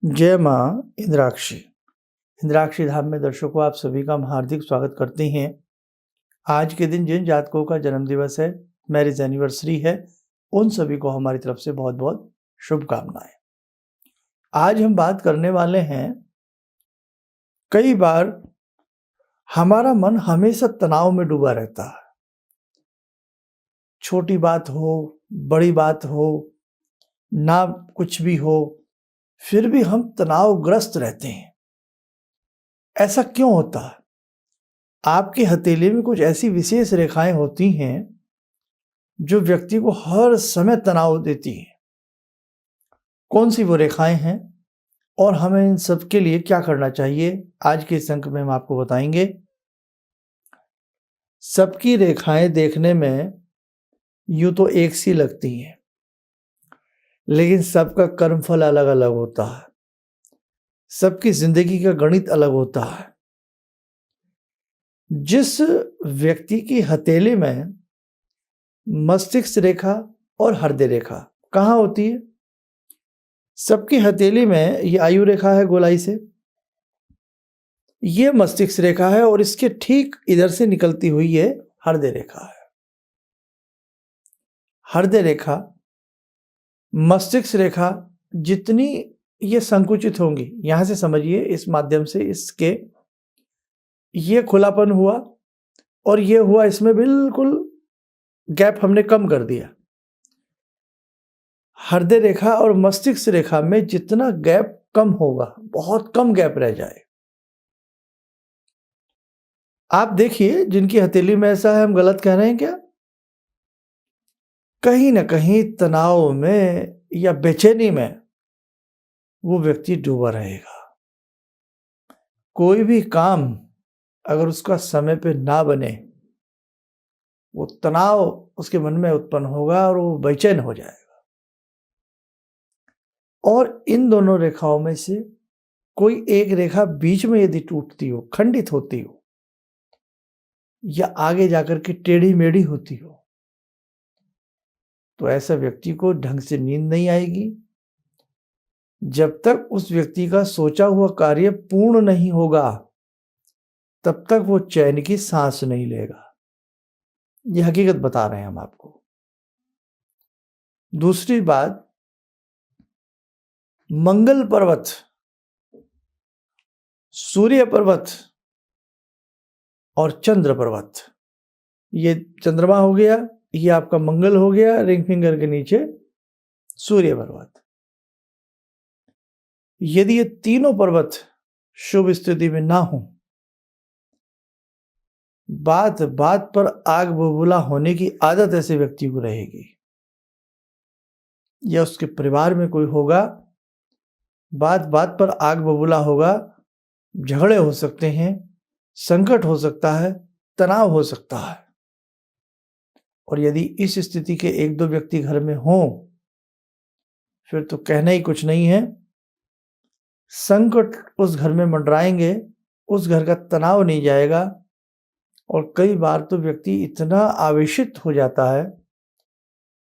जय माँ इंद्राक्षी। इंद्राक्षी धाम में दर्शकों आप सभी का हम हार्दिक स्वागत करते हैं। आज के दिन जिन जातकों का जन्म दिवस है, मैरिज एनिवर्सरी है, उन सभी को हमारी तरफ से बहुत बहुत शुभकामनाएं। आज हम बात करने वाले हैं, कई बार हमारा मन हमेशा तनाव में डूबा रहता है। छोटी बात हो, बड़ी बात हो, ना कुछ भी हो, फिर भी हम तनावग्रस्त रहते हैं। ऐसा क्यों होता है? आपकी हथेली में कुछ ऐसी विशेष रेखाएं होती हैं जो व्यक्ति को हर समय तनाव देती हैं। कौन सी वो रेखाएं हैं और हमें इन सब के लिए क्या करना चाहिए, आज के इस अंक में हम आपको बताएंगे। सबकी रेखाएं देखने में यूं तो एक सी लगती हैं, लेकिन सबका कर्मफल अलग अलग होता है। सबकी जिंदगी का गणित अलग होता है। जिस व्यक्ति की हथेली में मस्तिष्क रेखा और हृदय रेखा कहाँ होती है? सबकी हथेली में ये आयु रेखा है गोलाई से, ये मस्तिष्क रेखा है और इसके ठीक इधर से निकलती हुई ये हृदय रेखा है। हृदय रेखा, मस्तिष्क रेखा जितनी ये संकुचित होंगी, यहां से समझिए, इस माध्यम से इसके ये खुलापन हुआ और ये हुआ, इसमें बिल्कुल गैप हमने कम कर दिया। हृदय रेखा और मस्तिष्क रेखा में जितना गैप कम होगा, बहुत कम गैप रह जाए। आप देखिए, जिनकी हथेली में ऐसा है, हम गलत कह रहे हैं क्या? कहीं ना कहीं तनाव में या बेचैनी में वो व्यक्ति डूबा रहेगा। कोई भी काम अगर उसका समय पे ना बने, वो तनाव उसके मन में उत्पन्न होगा और वो बेचैन हो जाएगा। और इन दोनों रेखाओं में से कोई एक रेखा बीच में यदि टूटती हो, खंडित होती हो, या आगे जाकर के टेढ़ी मेढ़ी होती हो, तो ऐसा व्यक्ति को ढंग से नींद नहीं आएगी। जब तक उस व्यक्ति का सोचा हुआ कार्य पूर्ण नहीं होगा, तब तक वो चैन की सांस नहीं लेगा। ये हकीकत बता रहे हैं हम आपको। दूसरी बात, मंगल पर्वत, सूर्य पर्वत और चंद्र पर्वत, ये चंद्रमा हो गया, ये आपका मंगल हो गया, रिंग फिंगर के नीचे सूर्य पर्वत। यदि ये तीनों पर्वत शुभ स्थिति में ना हो, बात बात पर आग बबूला होने की आदत ऐसे व्यक्ति को रहेगी, या उसके परिवार में कोई होगा, बात बात पर आग बबूला होगा, झगड़े हो सकते हैं, संकट हो सकता है, तनाव हो सकता है। और यदि इस स्थिति के एक दो व्यक्ति घर में हों, फिर तो कहना ही कुछ नहीं है। संकट उस घर में मंडराएंगे, उस घर का तनाव नहीं जाएगा, और कई बार तो व्यक्ति इतना आवेशित हो जाता है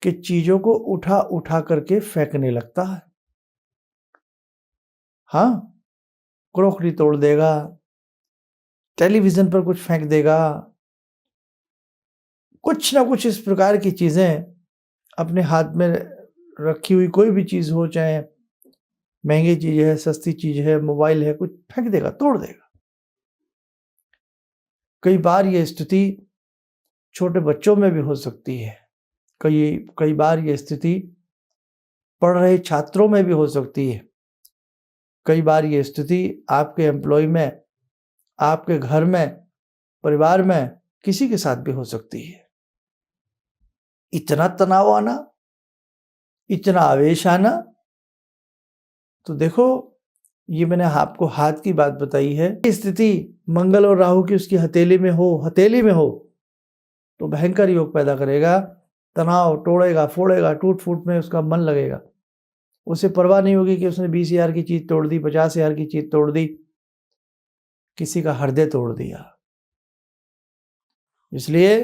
कि चीजों को उठा उठा करके फेंकने लगता है। हाँ, क्रॉकरी तोड़ देगा, टेलीविजन पर कुछ फेंक देगा, कुछ ना कुछ इस प्रकार की चीजें अपने हाथ में रखी हुई कोई भी चीज हो, चाहे महंगी चीज है, सस्ती चीज है, मोबाइल है, कुछ फेंक देगा, तोड़ देगा। कई बार ये स्थिति छोटे बच्चों में भी हो सकती है। कई बार ये स्थिति पढ़ रहे छात्रों में भी हो सकती है। कई बार ये स्थिति आपके एम्प्लॉय में, आपके घर में, परिवार में किसी के साथ भी हो सकती है। इतना तनाव आना, इतना आवेश आना, तो देखो, ये मैंने आपको हाथ की बात बताई है। स्थिति मंगल और राहु की उसकी हथेली में हो, तो भयंकर योग पैदा करेगा। तनाव तोड़ेगा, फोड़ेगा, टूट फूट में उसका मन लगेगा। उसे परवाह नहीं होगी कि उसने 20,000 की चीज तोड़ दी, 50,000 की चीज तोड़ दी, किसी का हृदय तोड़ दिया। इसलिए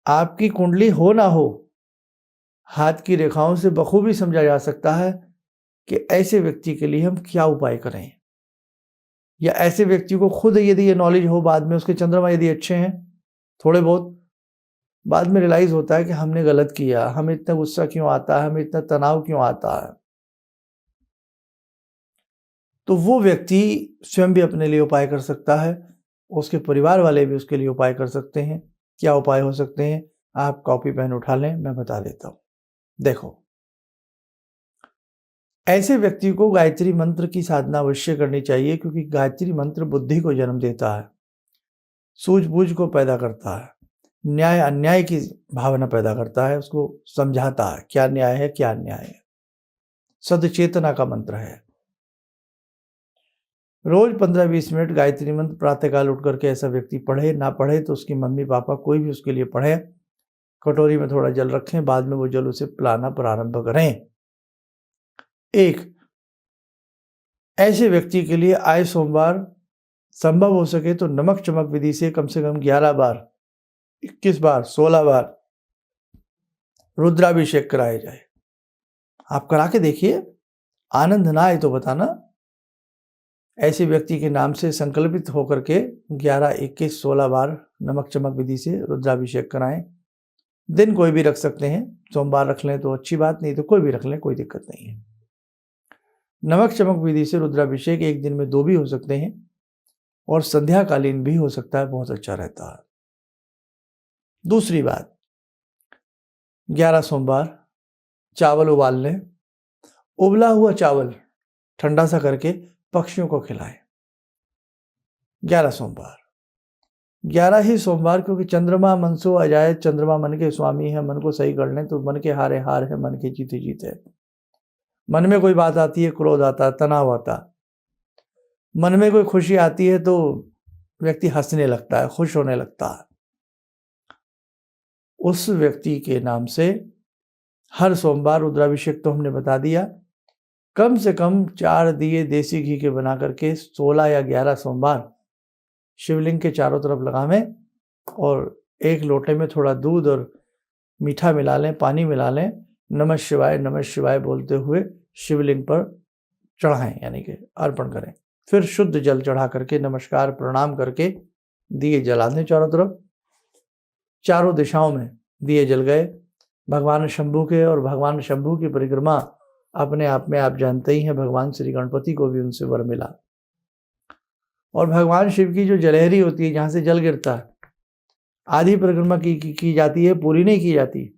आपकी कुंडली हो ना हो, हाथ की रेखाओं से बखूबी समझा जा सकता है कि ऐसे व्यक्ति के लिए हम क्या उपाय करें, या ऐसे व्यक्ति को खुद यदि ये नॉलेज हो, बाद में उसके चंद्रमा यदि अच्छे हैं थोड़े बहुत, बाद में रियलाइज होता है कि हमने गलत किया, हमें इतना गुस्सा क्यों आता है, हमें इतना तनाव क्यों आता है, तो वो व्यक्ति स्वयं भी अपने लिए उपाय कर सकता है, उसके परिवार वाले भी उसके लिए उपाय कर सकते हैं। क्या उपाय हो सकते हैं? आप कॉपी पेन उठा लें, मैं बता देता हूँ। देखो, ऐसे व्यक्ति को गायत्री मंत्र की साधना अवश्य करनी चाहिए, क्योंकि गायत्री मंत्र बुद्धि को जन्म देता है, सूझबूझ को पैदा करता है, न्याय अन्याय की भावना पैदा करता है, उसको समझाता है क्या न्याय है क्या अन्याय है। सदचेतना का मंत्र है। रोज 15-20 मिनट गायत्री मंत्र प्रातःकाल उठ करके ऐसा व्यक्ति पढ़े, ना पढ़े तो उसकी मम्मी पापा कोई भी उसके लिए पढ़े, कटोरी में थोड़ा जल रखें, बाद में वो जल उसे पिलाना प्रारंभ करें। एक ऐसे व्यक्ति के लिए आए सोमवार संभव हो सके तो नमक चमक विधि से कम 11 बार, 21 बार, 16 बार रुद्राभिषेक कराया जाए। आप करा के देखिए, आनंद ना आए तो बताना। ऐसे व्यक्ति के नाम से संकल्पित होकर के 11, 21, 16 बार नमक चमक विधि से रुद्राभिषेक कराएं। दिन कोई भी रख सकते हैं, सोमवार रख लें तो अच्छी बात, नहीं तो कोई भी रख लें, कोई दिक्कत नहीं है। नमक चमक विधि से रुद्राभिषेक एक दिन में 2 भी हो सकते हैं, और संध्याकालीन भी हो सकता है, बहुत अच्छा रहता है। दूसरी बात, 11 सोमवार चावल उबाल लें, उबला हुआ चावल ठंडा सा करके पक्षियों को खिलाएं। 11 सोमवार, 11 ही सोमवार, क्योंकि चंद्रमा मन सो अजाए, चंद्रमा मन के स्वामी है, मन को सही कर लें तो मन के हारे हार है, मन के जीते जीत है। मन में कोई बात आती है, क्रोध आता, तनाव आता, मन में कोई खुशी आती है तो व्यक्ति हंसने लगता है, खुश होने लगता है। उस व्यक्ति के नाम से हर सोमवार रुद्राभिषेक तो हमने बता दिया, कम से कम 4 दिए देसी घी के बना करके 16 या 11 सोमवार शिवलिंग के चारों तरफ लगावें, और एक लोटे में थोड़ा दूध और मीठा मिला लें, पानी मिला लें, नमः शिवाय बोलते हुए शिवलिंग पर चढ़ाएं, यानी कि अर्पण करें। फिर शुद्ध जल चढ़ा करके नमस्कार प्रणाम करके दिए जला दें चारों तरफ। चारों दिशाओं में दिए जल गए। भगवान शंभू के, और भगवान शंभू की परिक्रमा अपने आप में आप जानते ही हैं, भगवान श्री गणपति को भी उनसे वर मिला। और भगवान शिव की जो जलहरी होती है, जहाँ से जल गिरता है, आधी परिक्रमा की जाती है, पूरी नहीं की जाती।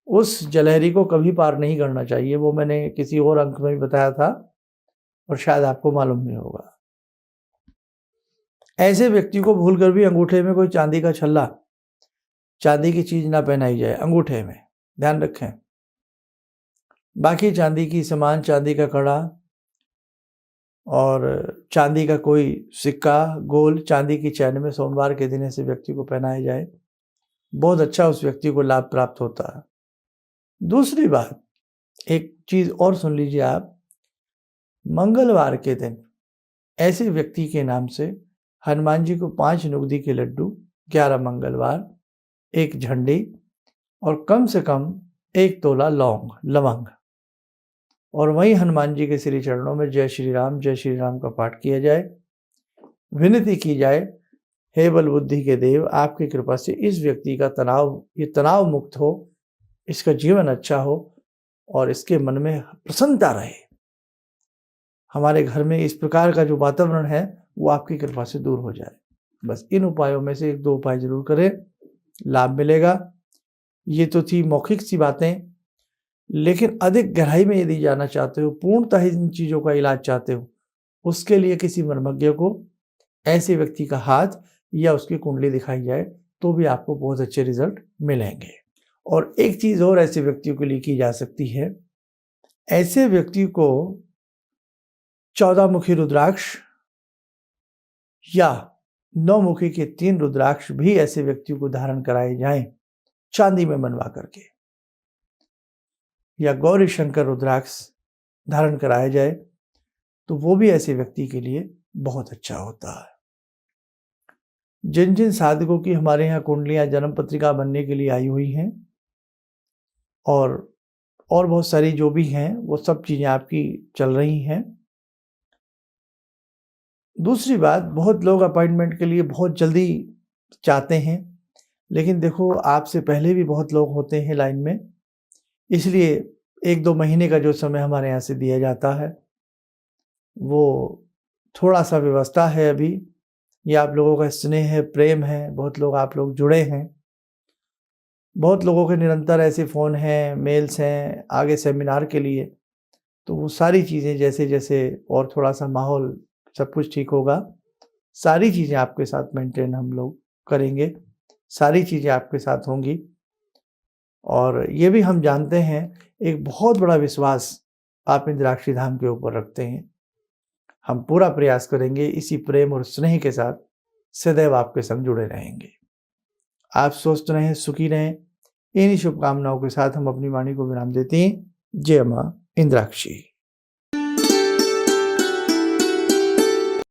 उस जलहरी को कभी पार नहीं करना चाहिए, वो मैंने किसी और अंक में भी बताया था, और शायद आपको मालूम नहीं होगा। ऐसे व्यक्ति को भूलकर भी अंगूठे में कोई चांदी का छल्ला, चांदी की चीज ना पहनाई जाए अंगूठे में, ध्यान रखें। बाकी चांदी की सामान, चांदी का कड़ा और चांदी का कोई सिक्का, गोल चांदी की चैन में सोमवार के दिन ऐसे व्यक्ति को पहनाया जाए, बहुत अच्छा उस व्यक्ति को लाभ प्राप्त होता है। दूसरी बात, एक चीज और सुन लीजिए आप, मंगलवार के दिन ऐसे व्यक्ति के नाम से हनुमान जी को 5 नुगदी के लड्डू, 11 मंगलवार, 1 झंडी और कम से कम 1 तोला लवंग, और वहीं हनुमान जी के श्री चरणों में जय श्री राम का पाठ किया जाए। विनती की जाए, हे बल बुद्धि के देव, आपकी कृपा से इस व्यक्ति का तनाव मुक्त हो, इसका जीवन अच्छा हो और इसके मन में प्रसन्नता रहे। हमारे घर में इस प्रकार का जो वातावरण है वो आपकी कृपा से दूर हो जाए। बस इन उपायों में से 1-2 उपाय जरूर करें, लाभ मिलेगा। ये तो थी मौखिक सी बातें, लेकिन अधिक गहराई में यदि जाना चाहते हो, पूर्णतः इन चीज़ों का इलाज चाहते हो, उसके लिए किसी मर्मज्ञ को ऐसे व्यक्ति का हाथ या उसकी कुंडली दिखाई जाए तो भी आपको बहुत अच्छे रिजल्ट मिलेंगे। और एक चीज़ और ऐसे व्यक्तियों के लिए की जा सकती है, ऐसे व्यक्ति को 14 मुखी रुद्राक्ष या 9 मुखी के 3 रुद्राक्ष भी ऐसे व्यक्तियों को धारण कराए जाएं, चांदी में बनवा करके, या गौरी शंकर रुद्राक्ष धारण कराया जाए तो वो भी ऐसे व्यक्ति के लिए बहुत अच्छा होता है। जिन जिन साधकों की हमारे यहाँ कुंडलियां जन्म पत्रिका बनने के लिए आई हुई हैं और और बहुत सारी जो भी हैं वो सब चीज़ें आपकी चल रही हैं। दूसरी बात, बहुत लोग अपॉइंटमेंट के लिए बहुत जल्दी चाहते हैं, लेकिन देखो आपसे पहले भी बहुत लोग होते हैं लाइन में, इसलिए 1-2 महीने का जो समय हमारे यहाँ से दिया जाता है, वो थोड़ा-सा व्यवस्था है अभी। ये आप लोगों का स्नेह है, प्रेम है, बहुत लोग आप लोग जुड़े हैं। बहुत लोगों के निरंतर ऐसे फ़ोन हैं, मेल्स हैं, आगे सेमिनार के लिए, तो वो सारी चीज़ें जैसे-जैसे और थोड़ा-सा माहौल सब कुछ ठीक होगा, सारी चीज़ें आपके साथ मेंटेन हम लोग करेंगे, सारी चीज़ें आपके साथ होंगी। और ये भी हम जानते हैं, एक बहुत बड़ा विश्वास आप इंद्राक्षी धाम के ऊपर रखते हैं। हम पूरा प्रयास करेंगे इसी प्रेम और स्नेह के साथ सदैव आपके संग जुड़े रहेंगे। आप स्वस्थ रहें, सुखी रहें, इन्हीं शुभकामनाओं के साथ हम अपनी वाणी को विराम देते हैं। जय माँ इंद्राक्षी।